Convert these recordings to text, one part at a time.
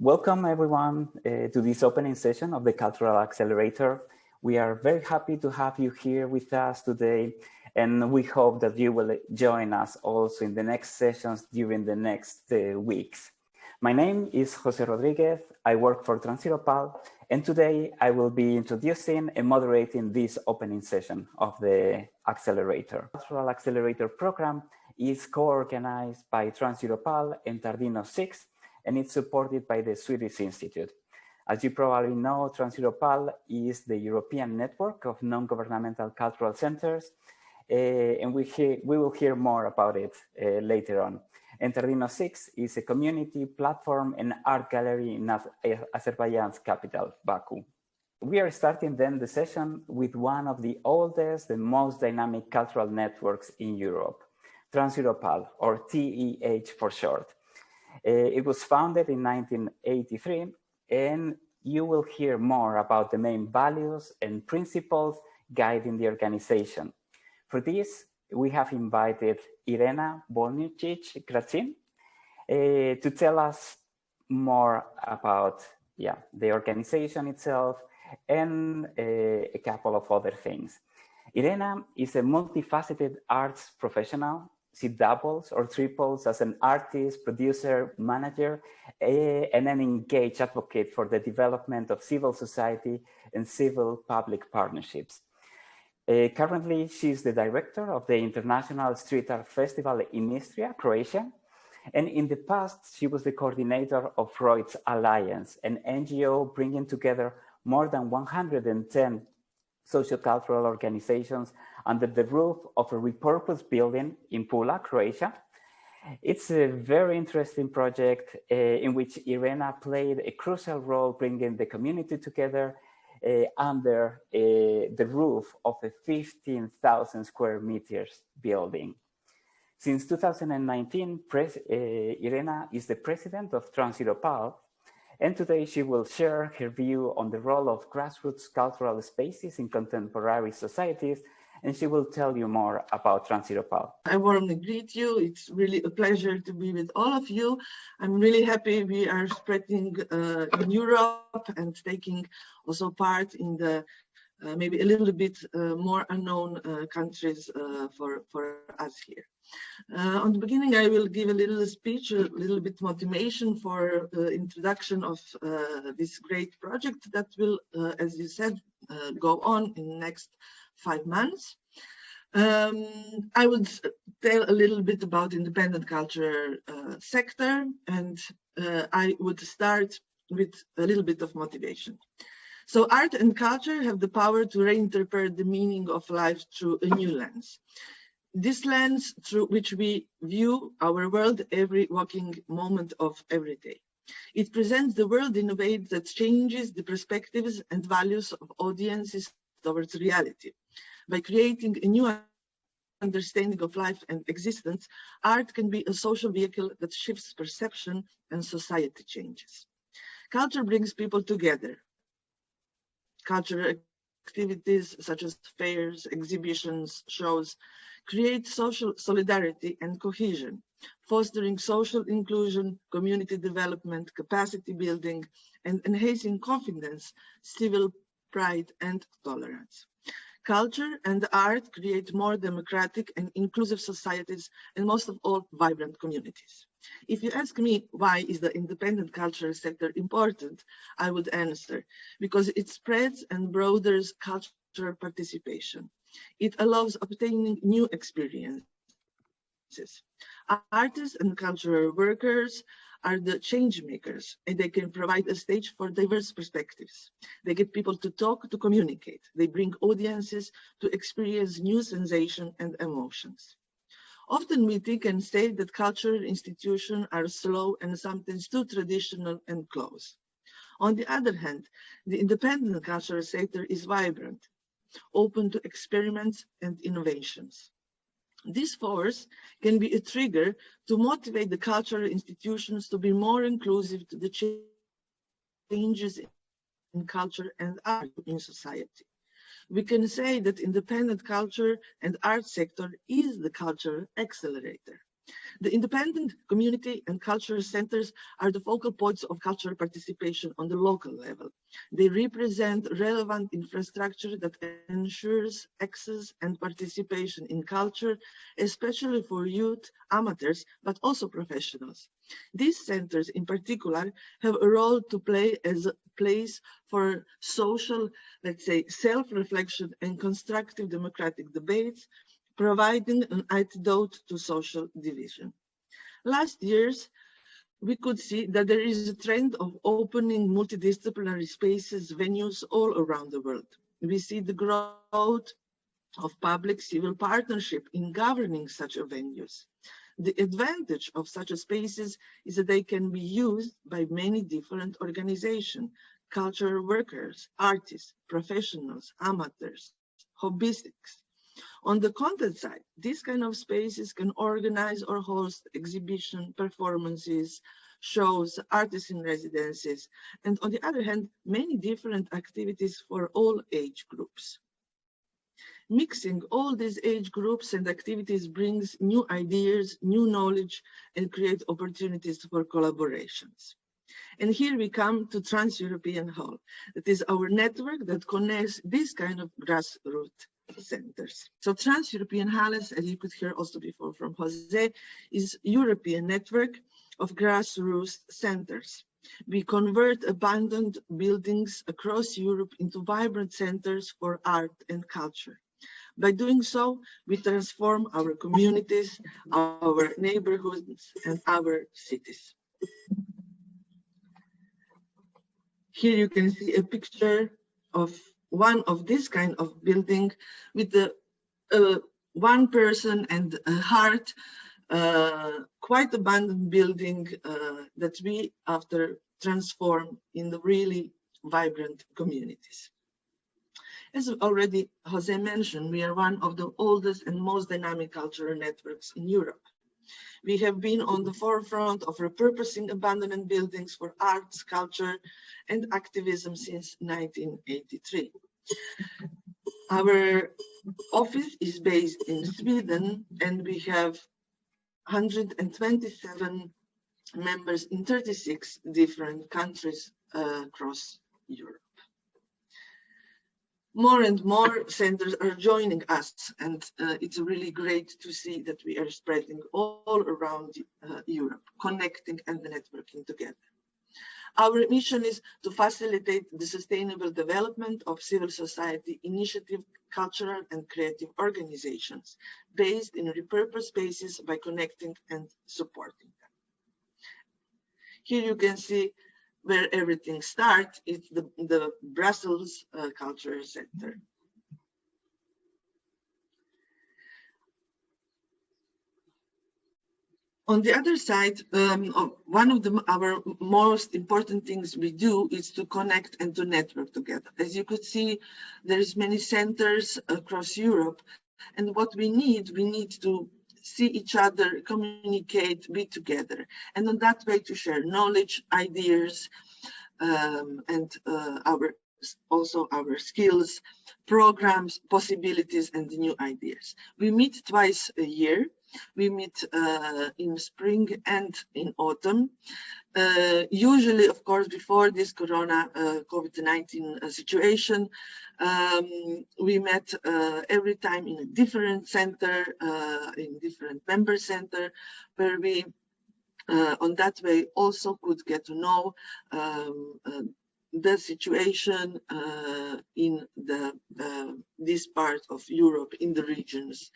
Welcome everyone to this opening session of the Cultural Accelerator. We are very happy to have you here with us today, and we hope that you will join us also in the next sessions during the next weeks. My name is Jose Rodriguez. I work for TransEuropal, and today I will be introducing and moderating this opening session of the Accelerator. The Cultural Accelerator program is co-organized by TransEuropal and Dino 6, and it's supported by the Swedish Institute. As you probably know, TransEuropal is the European network of non-governmental cultural centers, and we will hear more about it later on. And Dino 6 is a community platform and art gallery in Azerbaijan's capital, Baku. We are starting then the session with one of the oldest and most dynamic cultural networks in Europe, TransEuropal, or TEH for short. It was founded in 1983, and you will hear more about the main values and principles guiding the organization. For this, we have invited Irena, Boljunčić, Gracin, to tell us more about the organization itself and a couple of other things. Irena is a multifaceted arts professional. She doubles or triples as an artist, producer, manager, and an engaged advocate for the development of civil society and civil-public partnerships. Currently, she is the director of the International Street Art Festival in Istria, Croatia. And in the past, she was the coordinator of Freud's Alliance, an NGO bringing together more than 110 sociocultural organizations under the roof of a repurposed building in Pula, Croatia. It's a very interesting project in which Irena played a crucial role bringing the community together under the roof of a 15,000 square meters building. Since 2019, Irena is the president of TransEuropal, and today she will share her view on the role of grassroots cultural spaces in contemporary societies, and she will tell you more about TransEuropal. I warmly greet you. It's really a pleasure to be with all of you. I'm really happy we are spreading in Europe and taking also part in the maybe a little bit more unknown countries for us here. On the beginning, I will give a little speech, a little bit motivation for the introduction of this great project that will, as you said, go on in the next 5 months. I would tell a little bit about independent culture sector, and I would start with a little bit of motivation. So art and culture have the power to reinterpret the meaning of life through a new lens. This lens through which we view our world every waking moment of every day. It presents the world in a way that changes the perspectives and values of audiences towards reality. By creating a new understanding of life and existence, art can be a social vehicle that shifts perception and society changes. Culture brings people together. Cultural activities such as fairs, exhibitions, shows create social solidarity and cohesion, fostering social inclusion, community development, capacity building, and enhancing confidence, civil pride, and tolerance. Culture and art create more democratic and inclusive societies, and most of all, vibrant communities. If you ask me why is the independent cultural sector important, I would answer, because it spreads and broadens cultural participation. It allows obtaining new experiences. Artists and cultural workers are the change makers, and they can provide a stage for diverse perspectives. They get people to talk, to communicate. They bring audiences to experience new sensations and emotions. Often we think and say that cultural institutions are slow and sometimes too traditional and close. On the other hand, the independent cultural sector is vibrant, open to experiments and innovations. This force can be a trigger to motivate the cultural institutions to be more inclusive to the changes in culture and art in society. We can say that independent culture and art sector is the cultural accelerator. The independent community and cultural centers are the focal points of cultural participation on the local level. They represent relevant infrastructure that ensures access and participation in culture, especially for youth, amateurs, but also professionals. These centers in particular have a role to play as a place for social, let's say, self-reflection and constructive democratic debates, providing an antidote to social division. Last years, we could see that there is a trend of opening multidisciplinary spaces, venues all around the world. We see the growth of public-civil partnership in governing such venues. The advantage of such spaces is that they can be used by many different organizations, cultural workers, artists, professionals, amateurs, hobbyists. On the content side, these kind of spaces can organize or host exhibition, performances, shows, artists in residencies, and on the other hand, many different activities for all age groups. Mixing all these age groups and activities brings new ideas, new knowledge, and create opportunities for collaborations. And here we come to Trans-European Hall. That is our network that connects this kind of grassroots centers. So Trans-European Halles, as you could hear also before from Jose, is European network of grassroots centers. We convert abandoned buildings across Europe into vibrant centers for art and culture. By doing so, we transform our communities, our neighborhoods, and our cities. Here you can see a picture of one of this kind of building with the one person and a heart, quite abandoned building that we after transform in the really vibrant communities. As already Jose mentioned, we are one of the oldest and most dynamic cultural networks in Europe. We have been on the forefront of repurposing abandoned buildings for arts, culture, and activism since 1983. Our office is based in Sweden, and we have 127 members in 36 different countries across Europe. More and more centers are joining us, and it's really great to see that we are spreading all around Europe, connecting and networking together. Our mission is to facilitate the sustainable development of civil society initiative, cultural and creative organizations based in repurposed spaces by connecting and supporting them. Here you can see where everything starts. It's the Brussels Cultural Center. On the other side, one of our most important things we do is to connect and to network together. As you could see, there's many centers across Europe, and what we need to see each other, communicate, be together, and on that way to share knowledge, ideas, and also our skills, programs, possibilities, and new ideas. We meet twice a year. We meet in spring and in autumn. Usually, of course, before this Corona COVID-19 situation, we met every time in a different center, in different member center, where we, on that way, also could get to know the situation in this part of Europe, in the regions.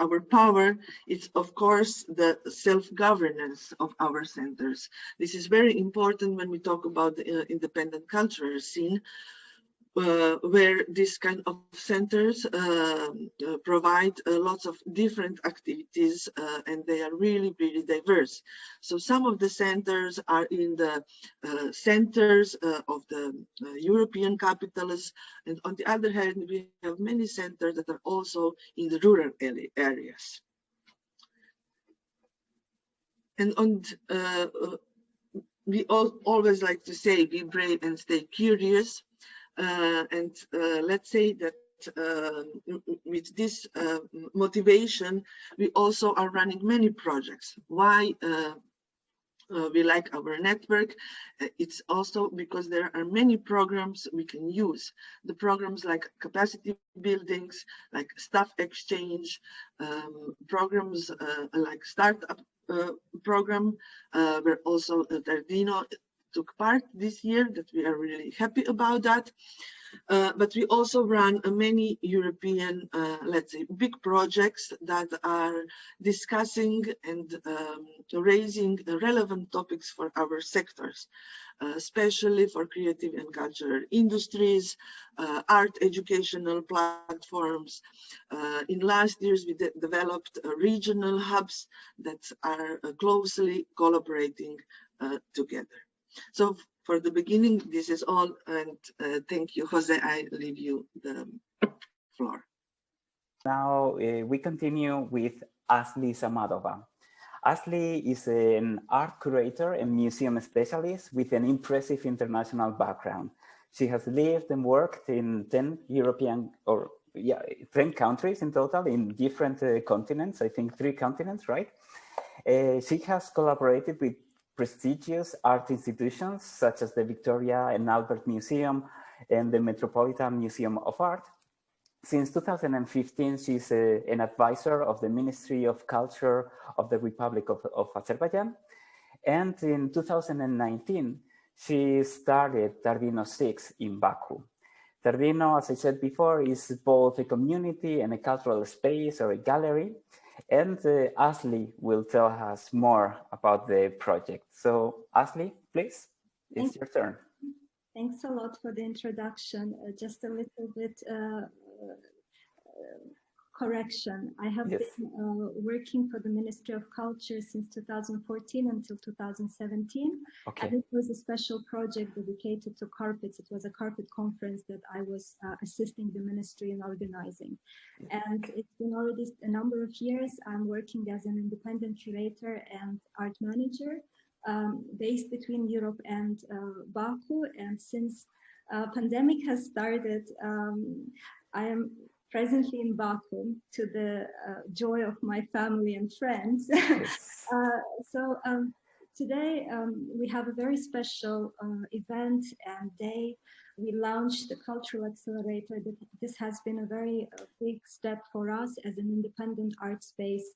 Our power is, of course, the self-governance of our centers. This is very important when we talk about the independent cultural scene, where this kind of centers provide lots of different activities, and they are really, really diverse. So some of the centers are in the centers of the European capitals, and on the other hand, we have many centers that are also in the rural areas. And we always like to say, be brave and stay curious. let's say that with this motivation, we also are running many projects. Why we like our network? It's also because there are many programs we can use. The programs like capacity buildings, like staff exchange, programs like startup program, where also Dino took part this year, that we are really happy about that. But we also run many European, let's say, big projects that are discussing and raising relevant topics for our sectors, especially for creative and cultural industries, art educational platforms. In last years, we developed regional hubs that are closely collaborating together. So for the beginning, this is all, and thank you, Jose. I leave you the floor. Now we continue with Asli Samadova. Asli is an art curator and museum specialist with an impressive international background. She has lived and worked in 10 countries in total, in different continents, I think 3 continents, right? She has collaborated with prestigious art institutions such as the Victoria and Albert Museum and the Metropolitan Museum of Art. Since 2015, she's an advisor of the Ministry of Culture of the Republic of Azerbaijan. And in 2019, she started Tardino 6 in Baku. Tardino, as I said before, is both a community and a cultural space or a gallery. And Asli will tell us more about the project. So Asli, please, it's your turn. Thanks a lot for the introduction. Just a little bit correction. I have been working for the Ministry of Culture since 2014 until 2017. Okay. And it was a special project dedicated to carpets. It was a carpet conference that I was assisting the ministry in organizing. And it's been already a number of years. I'm working as an independent curator and art manager based between Europe and Baku. And since pandemic has started, I am presently in Baku to the joy of my family and friends. Today we have a very special event and day. We launched the Cultural Accelerator. This has been a very big step for us as an independent art space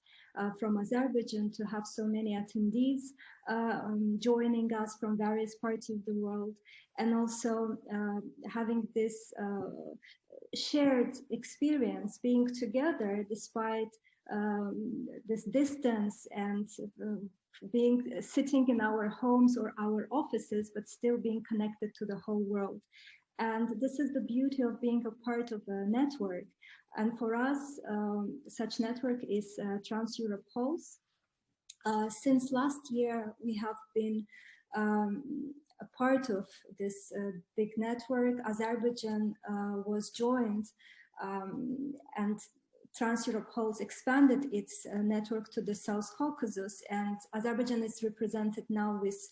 from Azerbaijan to have so many attendees joining us from various parts of the world, and also having this shared experience, being together despite this distance and sitting in our homes or our offices, but still being connected to the whole world. And this is the beauty of being a part of a network. And for us, such network is Trans-Europe Pulse. Since last year, we have been a part of this big network. Azerbaijan was joined, and Trans-Europe Pulse expanded its network to the South Caucasus, and Azerbaijan is represented now with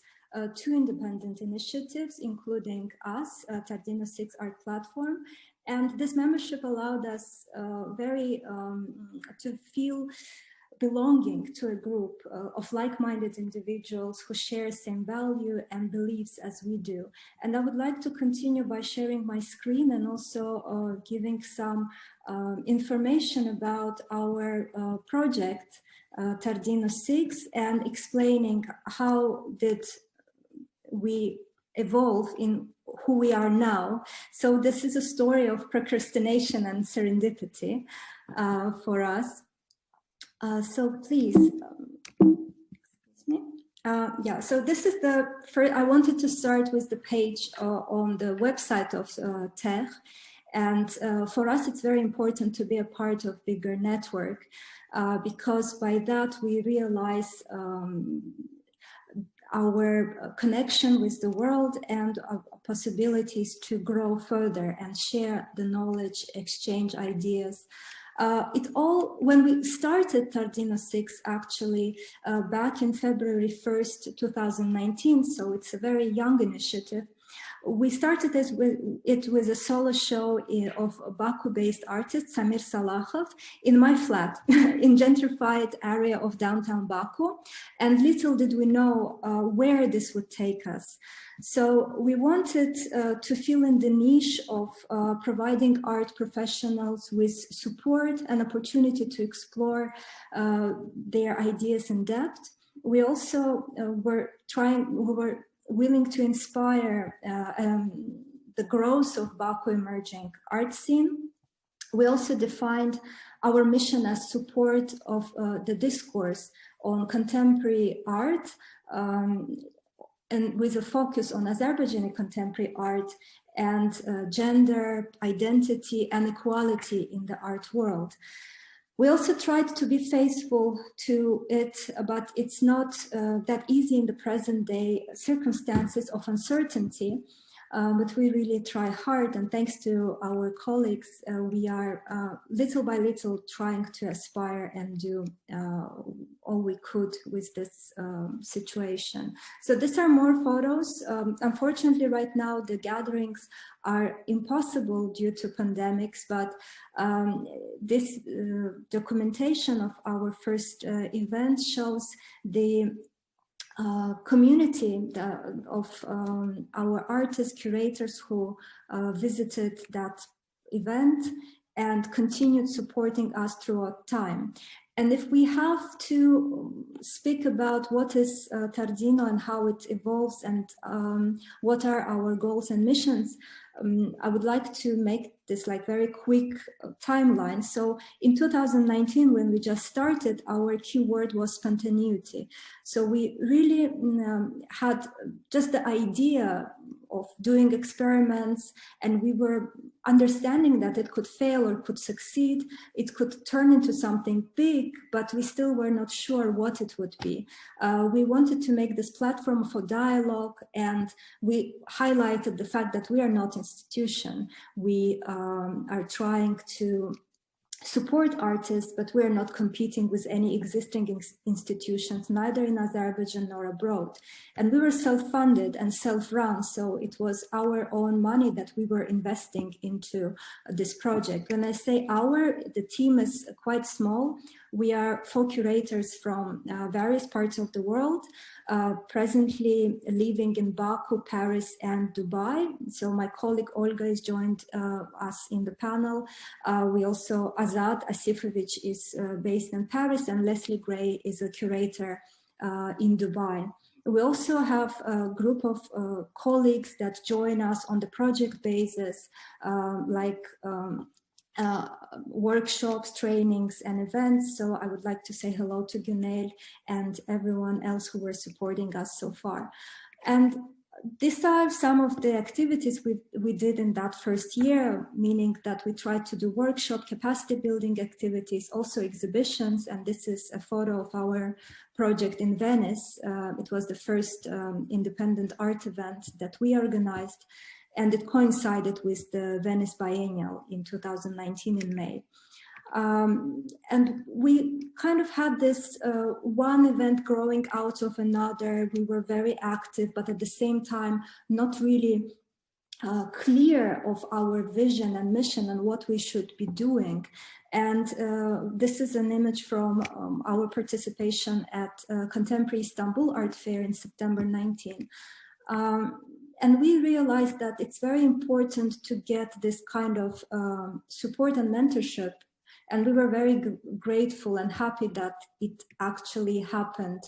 2 independent initiatives, including us, Tardino 6 Art Platform. And this membership allowed us to feel belonging to a group of like-minded individuals who share the same value and beliefs as we do. And I would like to continue by sharing my screen and also giving some information about our project, Tardino 6, and explaining how did we evolve in who we are now. So this is a story of procrastination and serendipity for us. So please, excuse me. So this is the first. I wanted to start with the page on the website of TEH, and for us it's very important to be a part of bigger network because by that we realize our connection with the world and possibilities to grow further and share the knowledge, exchange ideas. When we started Tardino 6 actually back in February 1st, 2019, so it's a very young initiative, We started it with a solo show of Baku-based artist Samir Salahov in my flat in gentrified area of downtown Baku. And little did we know where this would take us. So we wanted to fill in the niche of providing art professionals with support and opportunity to explore their ideas in depth. We also were willing to inspire the growth of Baku emerging art scene. We also defined our mission as support of the discourse on contemporary art, and with a focus on Azerbaijani contemporary art and gender, identity, and equality in the art world. We also tried to be faithful to it, but it's not that easy in the present day circumstances of uncertainty. But we really try hard, and thanks to our colleagues, we are little by little trying to aspire and do all we could with this situation. So these are more photos. Unfortunately, right now, the gatherings are impossible due to pandemics, but this documentation of our first event shows the community of our artists, curators who visited that event and continued supporting us throughout time. And if we have to speak about what is Tardino and how it evolves and what are our goals and missions, I would like to make this like very quick timeline. So in 2019, when we just started, our keyword was spontaneity. So we really had just the idea of doing experiments, and we were understanding that it could fail or could succeed. It could turn into something big, but we still were not sure what it would be. We wanted to make this platform for dialogue, and we highlighted the fact that we are not an institution. We are trying to support artists, but we're not competing with any existing institutions, neither in Azerbaijan nor abroad. And we were self-funded and self-run, so it was our own money that we were investing into this project. When I say our, the team is quite small. We are 4 curators from various parts of the world, presently living in Baku, Paris, and Dubai. So my colleague Olga has joined us in the panel. We also, Azad Asifovic is based in Paris, and Leslie Gray is a curator in Dubai. We also have a group of colleagues that join us on the project basis, workshops, trainings, and events. So I would like to say hello to Gunel and everyone else who were supporting us so far. And these are some of the activities we did in that first year, meaning that we tried to do workshop, capacity building activities, also exhibitions. And this is a photo of our project in Venice. It was the first independent art event that we organized, and it coincided with the Venice Biennial in 2019 in May. And we kind of had this one event growing out of another. We were very active, but at the same time, not really clear of our vision and mission and what we should be doing. And this is an image from our participation at Contemporary Istanbul Art Fair in September 19. And we realized that it's very important to get this kind of support and mentorship. And we were very grateful and happy that it actually happened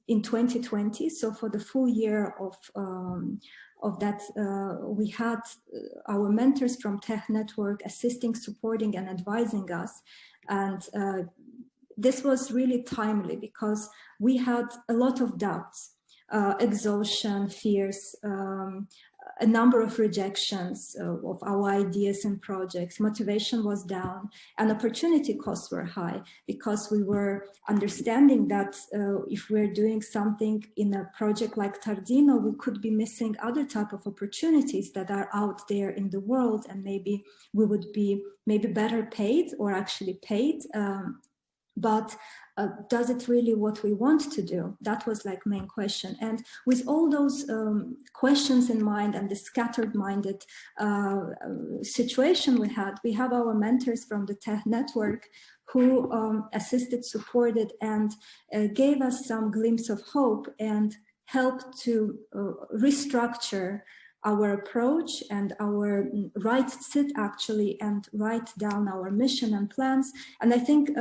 in 2020. So for the full year of that, we had our mentors from TEH Network assisting, supporting, and advising us. And this was really timely because we had a lot of doubts. Exhaustion, fears, a number of rejections of our ideas and projects. Motivation was down, and opportunity costs were high because we were understanding that if we're doing something in a project like Tardino, we could be missing other type of opportunities that are out there in the world, and maybe we would be better paid or actually paid but does it really what we want to do? That was like main question. And with all those questions in mind and the scattered-minded situation we have our mentors from the TEH network who assisted, supported, and gave us some glimpse of hope and helped to restructure our approach and our sit actually and write down our mission and plans. And I think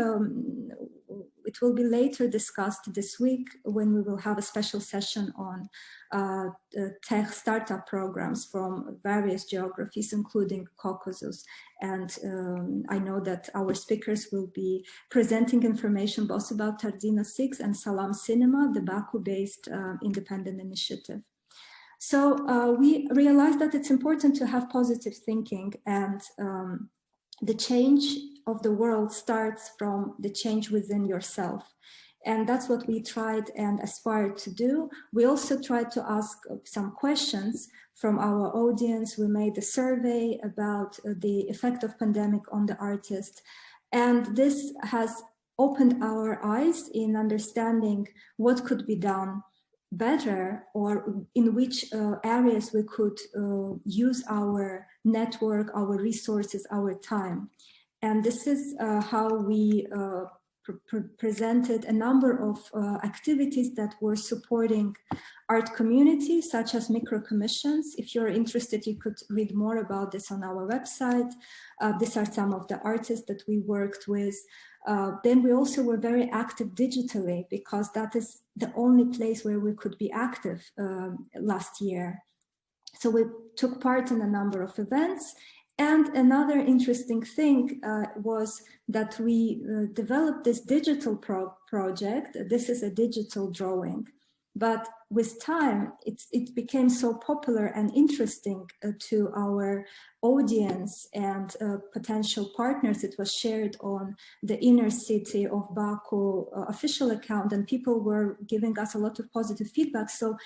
it will be later discussed this week when we will have a special session on tech startup programs from various geographies, including Caucasus. And I know that our speakers will be presenting information both about Tardina 6 and Salam Cinema, the Baku-based independent initiative. So we realized that it's important to have positive thinking, and the change of the world starts from the change within yourself. And that's what we tried and aspired to do. We also tried to ask some questions from our audience. We made a survey about the effect of pandemic on the artist. And this has opened our eyes in understanding what could be done better, or in which areas we could use our network, our resources, our time. And this is how we presented a number of activities that were supporting art communities, such as micro commissions. If you're interested, you could read more about this on our website. These are some of the artists that we worked with. Then we also were very active digitally, because that is the only place where we could be active last year. So we took part in a number of events. And another interesting thing was that we developed this digital project. This is a digital drawing. But with time, it became so popular and interesting to our audience and potential partners. It was shared on the Inner City of Baku official account, and people were giving us a lot of positive feedback. So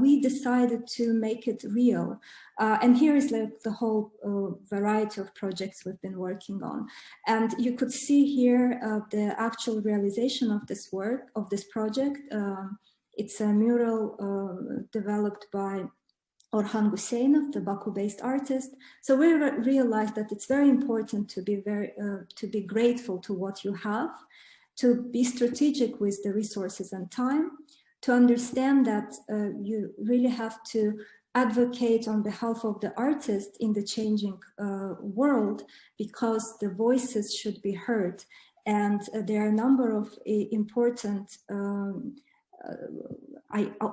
we decided to make it real. And here is like the whole variety of projects we've been working on. And you could see here the actual realization of this work, of this project. It's a mural developed by Orhan Guseynov, the Baku-based artist. So we realized that it's very important to be grateful to what you have, to be strategic with the resources and time, to understand that you really have to advocate on behalf of the artist in the changing world, because the voices should be heard. And there are a number of important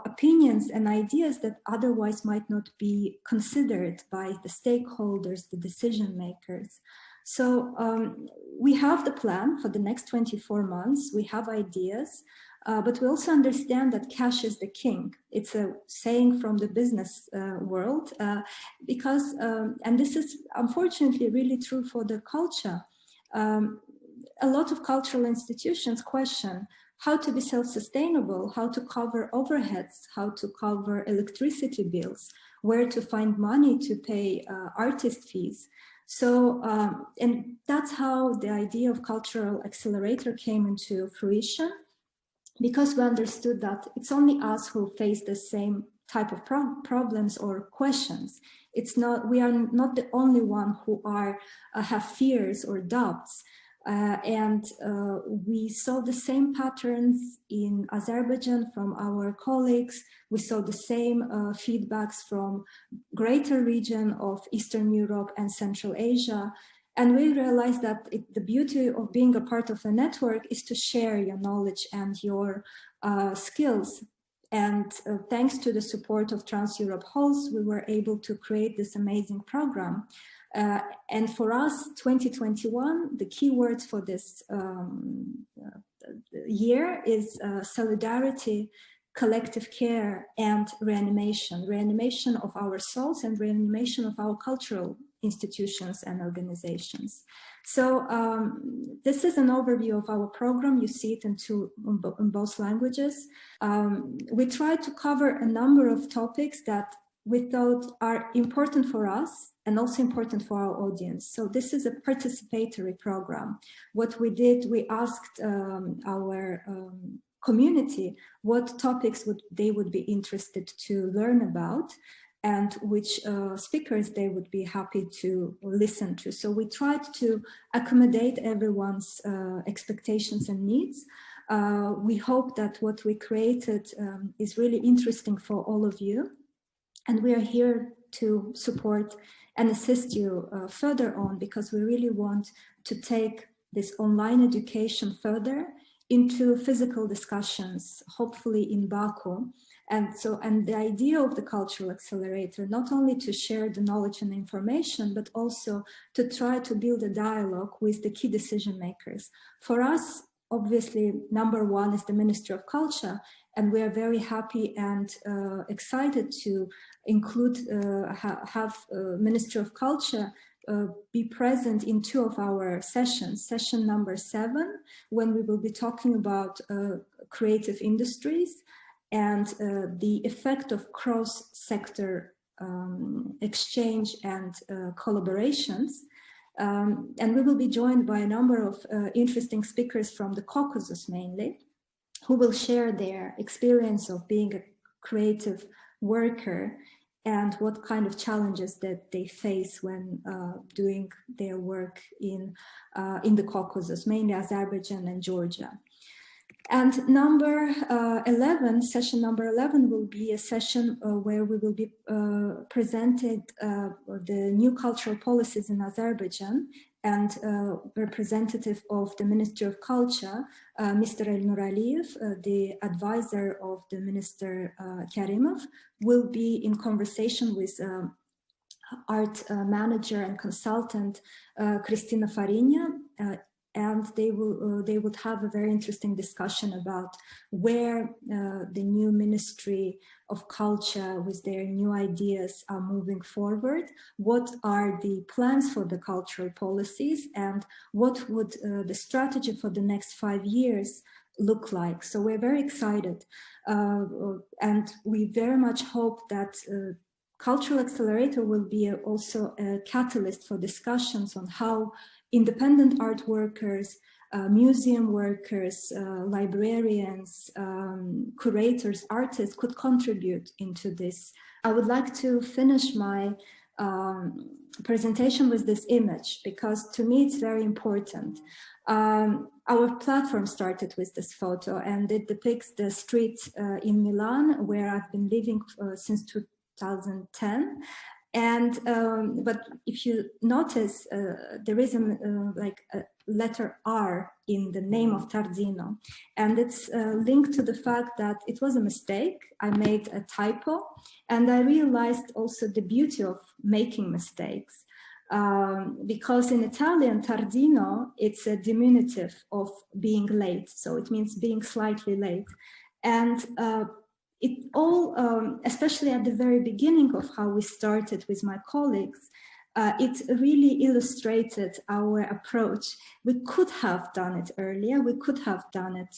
opinions and ideas that otherwise might not be considered by the stakeholders, the decision makers. So we have the plan for the next 24 months. We have ideas, but we also understand that cash is the king. It's a saying from the business world, because, and this is unfortunately really true for the culture. A lot of cultural institutions question how to be self-sustainable, how to cover overheads, how to cover electricity bills, where to find money to pay artist fees. So, and that's how the idea of Cultural Accelerator came into fruition, because we understood that it's only us who face the same type of problems or questions. It's not, we are not the only one who have fears or doubts. And we saw the same patterns in Azerbaijan from our colleagues. We saw the same feedbacks from greater region of Eastern Europe and Central Asia. And we realized that the beauty of being a part of a network is to share your knowledge and your skills. And thanks to the support of Trans Europe Halls, we were able to create this amazing program. And for us, 2021, the key words for this year is solidarity, collective care, and reanimation. Reanimation of our souls and reanimation of our cultural institutions and organizations. So this is an overview of our program. You see it in both languages. We try to cover a number of topics that we thought are important for us and also important for our audience. So this is a participatory program. What we did, we asked our community what topics they would be interested to learn about, and which speakers they would be happy to listen to. So we tried to accommodate everyone's expectations and needs. We hope that what we created is really interesting for all of you. And we are here to support and assist you further on, because we really want to take this online education further into physical discussions, hopefully in Baku. And the idea of the Cultural Accelerator, not only to share the knowledge and information, but also to try to build a dialogue with the key decision makers. For us, obviously, number one is the Ministry of Culture, and we are very happy and excited to include, have Ministry of Culture be present in 2 of our sessions. Session number 7, when we will be talking about creative industries and the effect of cross-sector exchange and collaborations. And we will be joined by a number of interesting speakers from the Caucasus mainly, who will share their experience of being a creative worker and what kind of challenges that they face when doing their work in the Caucasus, mainly Azerbaijan and Georgia. And number 11, session number 11 will be a session where we will be presented the new cultural policies in Azerbaijan, and representative of the Ministry of Culture, Mr. Elnur Aliyev, the advisor of the Minister Karimov, will be in conversation with art manager and consultant Kristina Farinha, and they would have a very interesting discussion about where the new Ministry of Culture with their new ideas are moving forward, what are the plans for the cultural policies, and what would the strategy for the next 5 years look like. So we're very excited, and we very much hope that Cultural Accelerator will be also a catalyst for discussions on how independent art workers, museum workers, librarians, curators, artists could contribute into this. I would like to finish my presentation with this image, because to me it's very important. Our platform started with this photo, and it depicts the street in Milan, where I've been living since 2010. And but if you notice, there is like a letter R in the name of Tardino, and it's linked to the fact that it was a mistake. I made a typo, and I realized also the beauty of making mistakes, because in Italian, Tardino, it's a diminutive of being late, so it means being slightly late. And it all, especially at the very beginning of how we started with my colleagues, it really illustrated our approach. We could have done it earlier, we could have done it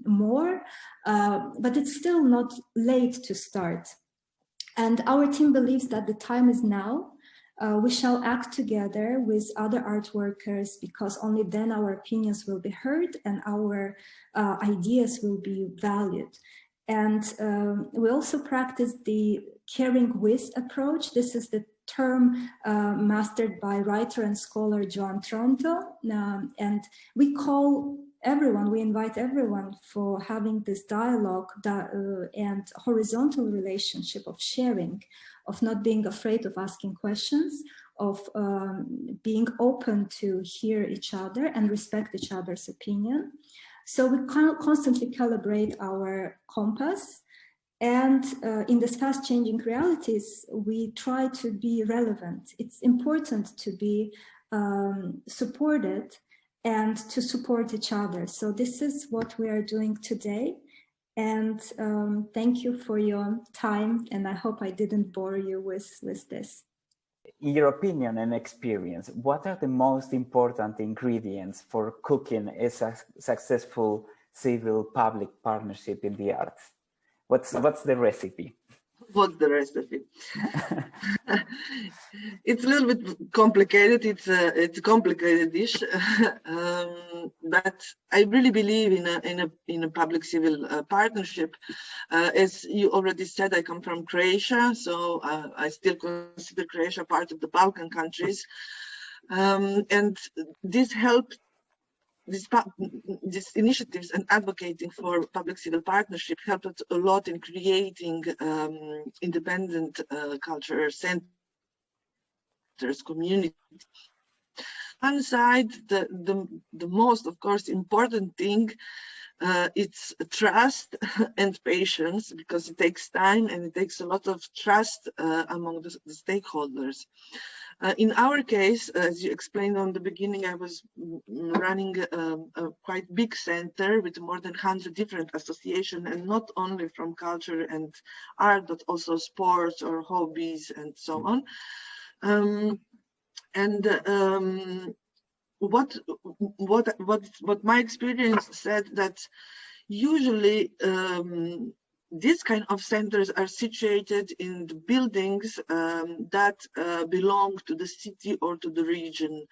more, but it's still not late to start. And our team believes that the time is now. We shall act together with other art workers, because only then our opinions will be heard and our ideas will be valued. And we also practice the caring with approach. This is the term mastered by writer and scholar Joan Tronto. And we call everyone, we invite everyone for having this dialogue and horizontal relationship of sharing, of not being afraid of asking questions, of being open to hear each other and respect each other's opinion. So we constantly calibrate our compass, and in these fast-changing realities, we try to be relevant. It's important to be supported and to support each other. So this is what we are doing today. And thank you for your time, and I hope I didn't bore you with this. In your opinion and experience, what are the most important ingredients for cooking a successful civil-public partnership in the arts? What's the recipe? What's the rest of it? It's a little bit complicated. It's a complicated dish, but I really believe in a public civil partnership. As you already said, I come from Croatia, so I still consider Croatia part of the Balkan countries, and this helped. These initiatives and advocating for public civil partnership helped us a lot in creating independent culture centers, community. One side, the most, of course, important thing, it's trust and patience, because it takes time and it takes a lot of trust among the stakeholders. In our case, as you explained on the beginning, I was running a quite big center with more than 100 different associations, and not only from culture and art, but also sports or hobbies and so on. What my experience said that usually these kind of centers are situated in the buildings that belong to the city or to the region.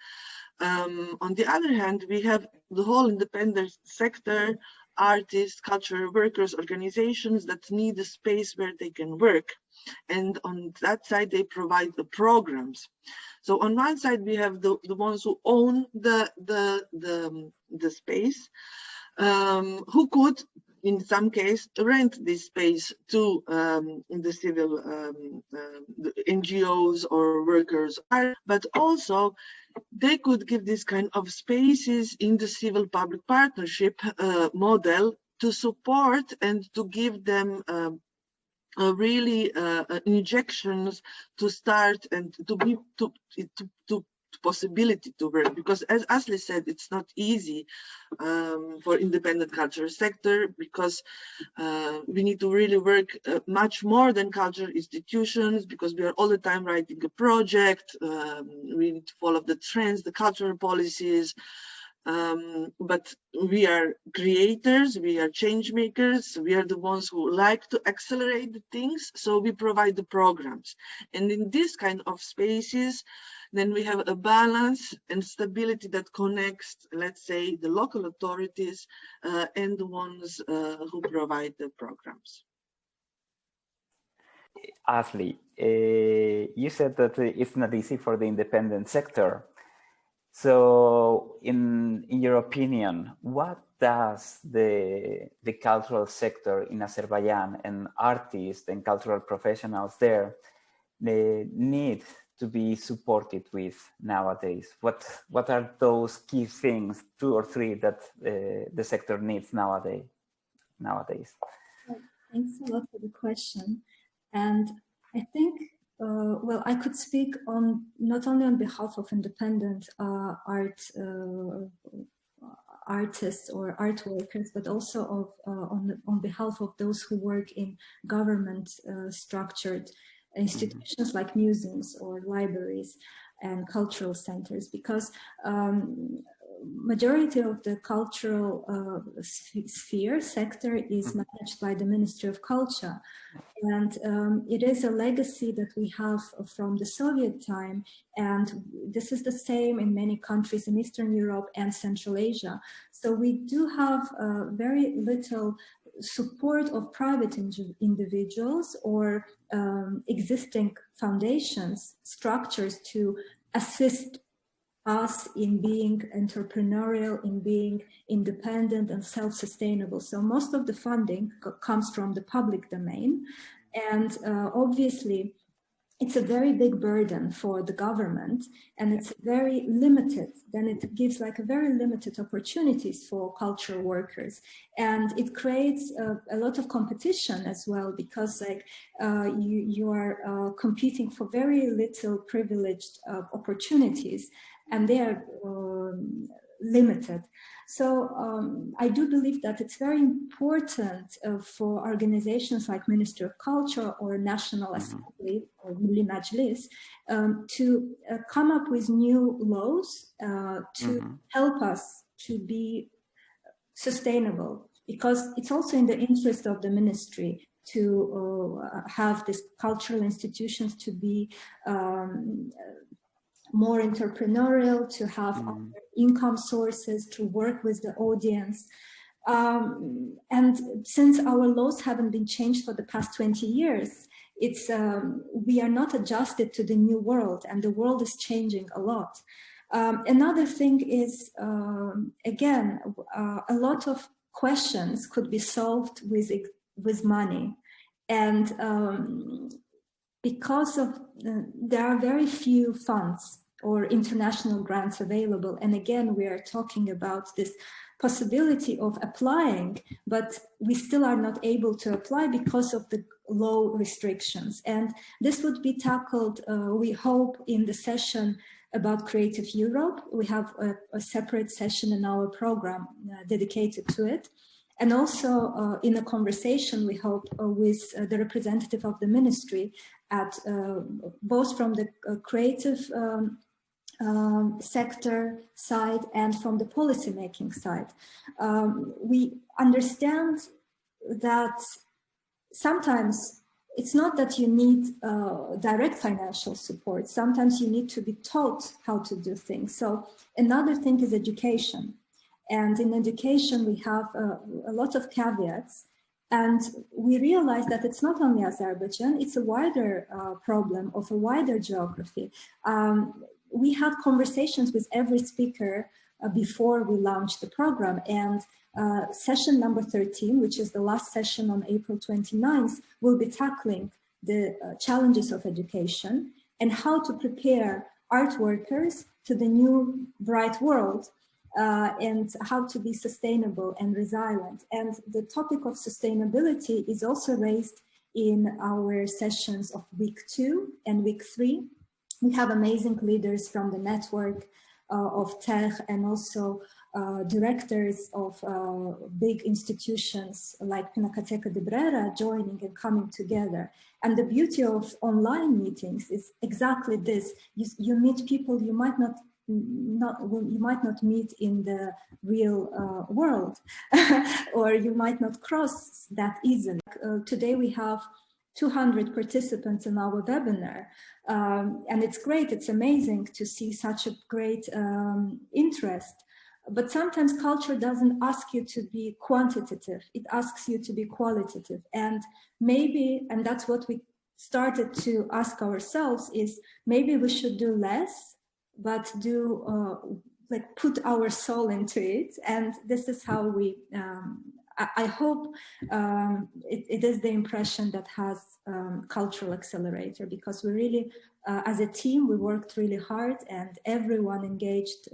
On the other hand, we have the whole independent sector, artists, cultural workers, organizations that need a space where they can work. And on that side, they provide the programs. So on one side, we have the ones who own the space, who could, in some case, rent this space to the civil the NGOs or workers, but also they could give this kind of spaces in the civil-public partnership model to support and to give them really injections to start and to possibility to work, because as Asli said, it's not easy for independent cultural sector, because we need to really work much more than cultural institutions, because we are all the time writing a project, we need to follow the trends, the cultural policies, but we are creators, we are change makers, we are the ones who like to accelerate the things, so we provide the programs. And in this kind of spaces, then we have a balance and stability that connects, let's say, the local authorities and the ones who provide the programs. Asli, you said that it's not easy for the independent sector. So in your opinion, what does the cultural sector in Azerbaijan and artists and cultural professionals there need to be supported with nowadays? What are those key things, 2 or 3, that the sector needs nowadays? Thanks a lot for the question. And I think, well, I could speak on not only on behalf of independent artists or art workers, but also of on behalf of those who work in government structured institutions like museums or libraries and cultural centers, because majority of the cultural sector is managed by the Ministry of Culture, and it is a legacy that we have from the Soviet time, and this is the same in many countries in Eastern Europe and Central Asia. So we do have very little support of private individuals or existing foundations, structures to assist us in being entrepreneurial, in being independent and self-sustainable. So most of the funding comes from the public domain. And obviously, it's a very big burden for the government, and it's very limited. Then it gives like a very limited opportunities for cultural workers, and it creates a lot of competition as well, because like you are competing for very little privileged opportunities, and they are limited. So I do believe that it's very important for organizations like Ministry of Culture or National Assembly or Milli Majlis to come up with new laws to help us to be sustainable, because it's also in the interest of the ministry to have these cultural institutions to be more entrepreneurial, to have other income sources, to work with the audience. And since our laws haven't been changed for the past 20 years, it's we are not adjusted to the new world, and the world is changing a lot. Another thing is, again, a lot of questions could be solved with money. And because of, there are very few funds or international grants available. And again, we are talking about this possibility of applying, but we still are not able to apply because of the law restrictions. And this would be tackled, we hope, in the session about Creative Europe. We have a separate session in our program dedicated to it. And also in a conversation, we hope, with the representative of the ministry at both from the creative sector side and from the policymaking side. We understand that sometimes it's not that you need direct financial support. Sometimes you need to be taught how to do things. So another thing is education. And in education, we have a lot of caveats. And we realize that it's not only Azerbaijan, it's a wider problem of a wider geography. We had conversations with every speaker before we launched the program, and session number 13, which is the last session on April 29th, will be tackling the challenges of education and how to prepare art workers to the new bright world, and how to be sustainable and resilient. And the topic of sustainability is also raised in our sessions of week 2 and week 3. We have amazing leaders from the network of TEH and also directors of big institutions like Pinacoteca de Brera joining and coming together. And the beauty of online meetings is exactly this. You meet people you might not meet in the real world, or you might not cross that easily. Today we have 200 participants in our webinar, and it's great, it's amazing to see such a great interest. But sometimes culture doesn't ask you to be quantitative, it asks you to be qualitative. And maybe, and that's what we started to ask ourselves, is maybe we should do less, but do like put our soul into it. And this is how we, I hope it is the impression that has Cultural Accelerator, because we really, as a team, we worked really hard, and everyone engaged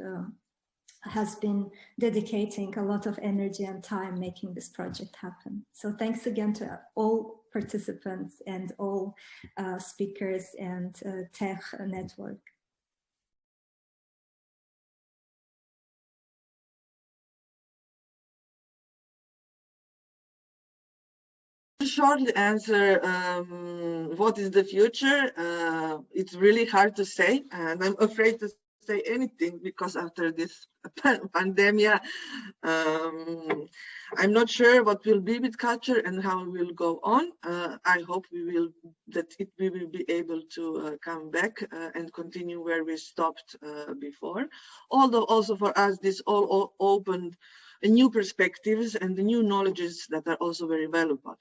has been dedicating a lot of energy and time making this project happen. So thanks again to all participants and all speakers and TEH network. Shortly answer, what is the future? It's really hard to say, and I'm afraid to say anything because after this pandemic, I'm not sure what will be with culture and how we will go on. I hope we will be able to come back and continue where we stopped before. Although also for us, this all opened new perspectives and the new knowledges that are also very valuable.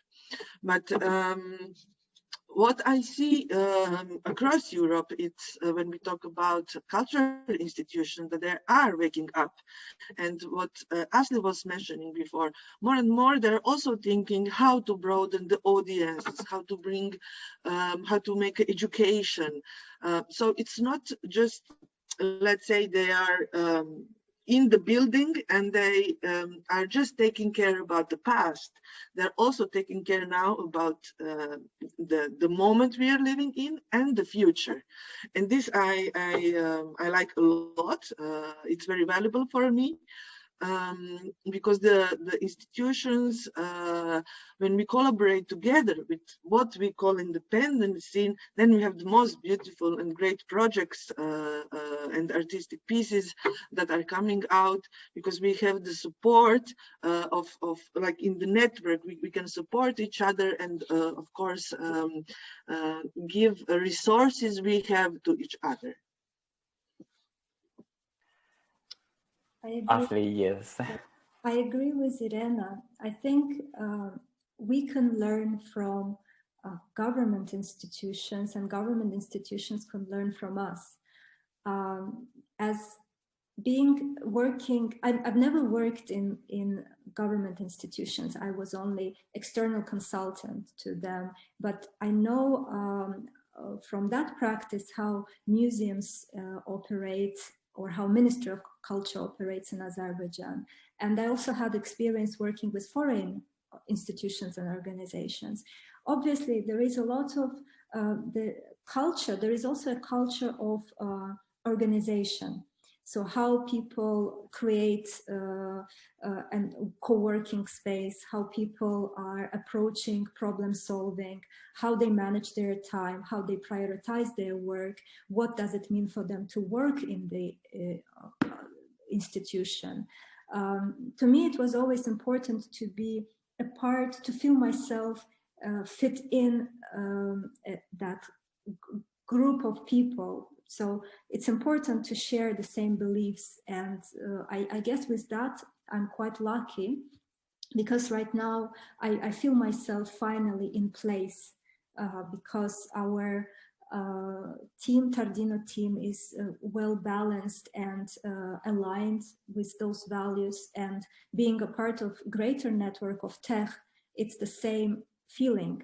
But what I see across Europe, it's when we talk about cultural institutions, that they are waking up. And what Asli was mentioning before, more and more, they're also thinking how to broaden the audience, how to bring, how to make education. So it's not just, let's say, they are in the building and they are just taking care about the past. They're also taking care now about the moment we are living in and the future. And this I like a lot. It's very valuable for me. because the institutions, when we collaborate together with what we call independent scene, then we have the most beautiful and great projects and artistic pieces that are coming out, because we have the support of like in the network, we can support each other, and of course give resources we have to each other. Asli, yes. I agree with Irena. I think we can learn from government institutions, and government institutions can learn from us. As being working, I've never worked in government institutions. I was only external consultant to them, but I know from that practice how museums operate, or how Ministry of Culture operates in Azerbaijan. And I also had experience working with foreign institutions and organizations. Obviously, there is a lot of the culture. There is also a culture of organization. So how people create a co-working space, how people are approaching problem solving, how they manage their time, how they prioritize their work, what does it mean for them to work in the institution. To me, it was always important to be a part, to feel myself fit in that group of people. So it's important to share the same beliefs, and I guess with that I'm quite lucky, because right now I feel myself finally in place, because our team, Tardino team, is well balanced and aligned with those values, and being a part of greater network of TEH, it's the same feeling.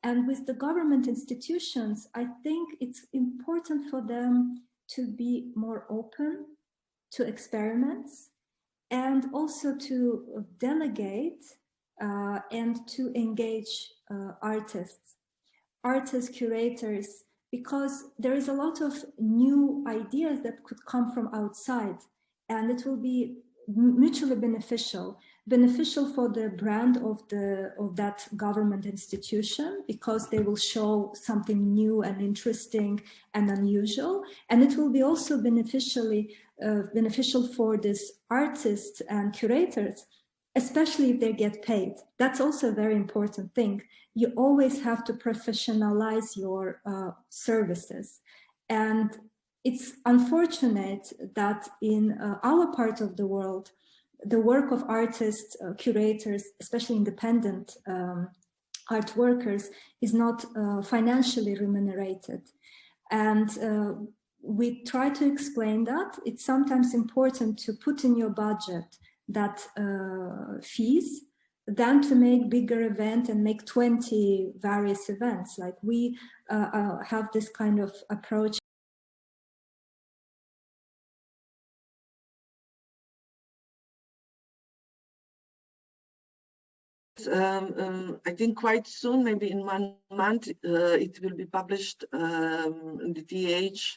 And with the government institutions, I think it's important for them to be more open to experiments, and also to delegate and to engage artists, curators, because there is a lot of new ideas that could come from outside, and it will be mutually beneficial for the brand of that government institution, because they will show something new and interesting and unusual, and it will be also beneficial for these artists and curators, especially if they get paid. That's also a very important thing. You always have to professionalize your services, and it's unfortunate that in our part of the world, the work of artists, curators, especially independent art workers, is not financially remunerated. And we try to explain that it's sometimes important to put in your budget that fees than to make bigger event and make 20 various events. Like we have this kind of approach. I think quite soon, maybe in 1 month, it will be published in the TEH,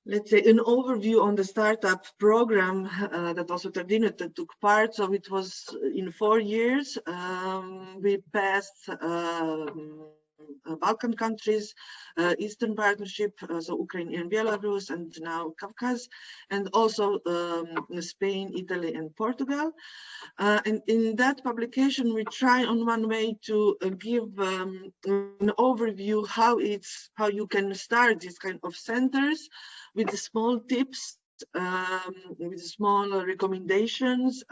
let's say, an overview on the startup program that also Tardino took part. So it was in 4 years. We passed Balkan countries, Eastern Partnership, so Ukraine and Belarus, and now Caucasus, and also Spain, Italy, and Portugal. And in that publication, we try on one way to give an overview how you can start this kind of centers with small tips, with small recommendations.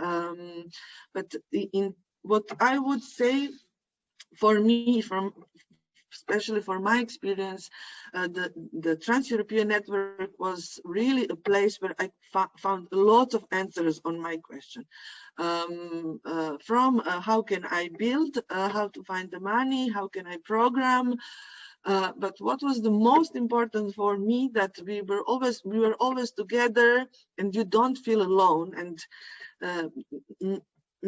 But in what I would say, for me, especially for my experience, the Trans-European Network was really a place where I found a lot of answers on my question. From how can I build, how to find the money, how can I program, but what was the most important for me, that we were always together, and you don't feel alone. And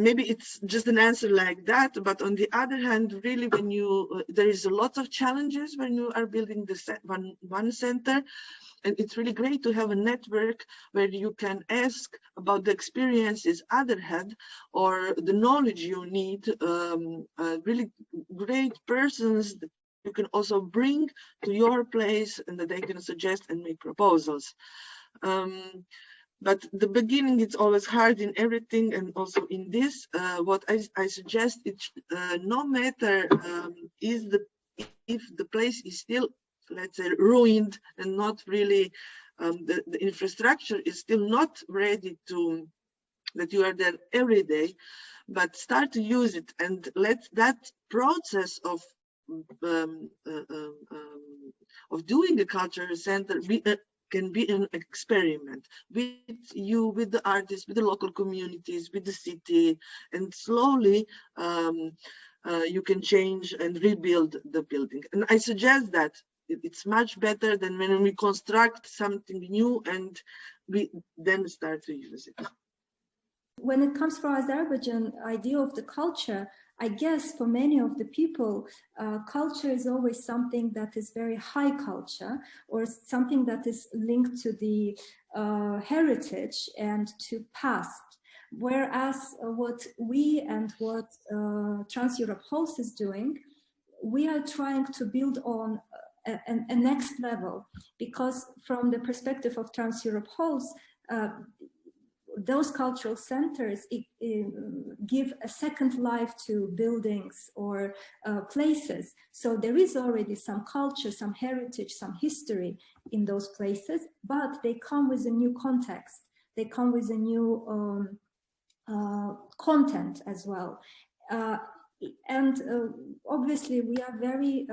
maybe it's just an answer like that, but on the other hand, really, when you there is a lot of challenges when you are building the one center, and it's really great to have a network where you can ask about the experiences other had or the knowledge you need, really great persons that you can also bring to your place and that they can suggest and make proposals. But the beginning, it's always hard in everything, and also in this, what I suggest, it's no matter if the place is still, let's say, ruined and not really, the infrastructure is still not ready to, that you are there every day, but start to use it and let that process of doing a cultural center be can be an experiment with you, with the artists, with the local communities, with the city, and slowly you can change and rebuild the building. And I suggest that it's much better than when we construct something new and we then start to use it. When it comes for Azerbaijan idea of the culture, I guess for many of the people, culture is always something that is very high culture or something that is linked to the heritage and to past. Whereas what we and what Trans-Europe Host is doing, we are trying to build on a next level, because from the perspective of Trans-Europe Host, those cultural centers give a second life to buildings or places. So there is already some culture, some heritage, some history in those places, but they come with a new context. They come with a new content as well. Obviously we are very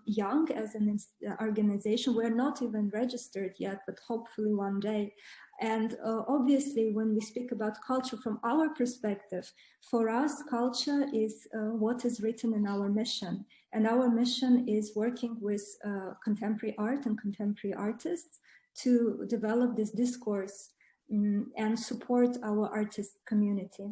young as an organization. We're not even registered yet, but hopefully one day. And obviously when we speak about culture from our perspective, for us culture is what is written in our mission. And our mission is working with contemporary art and contemporary artists to develop this discourse and support our artist community.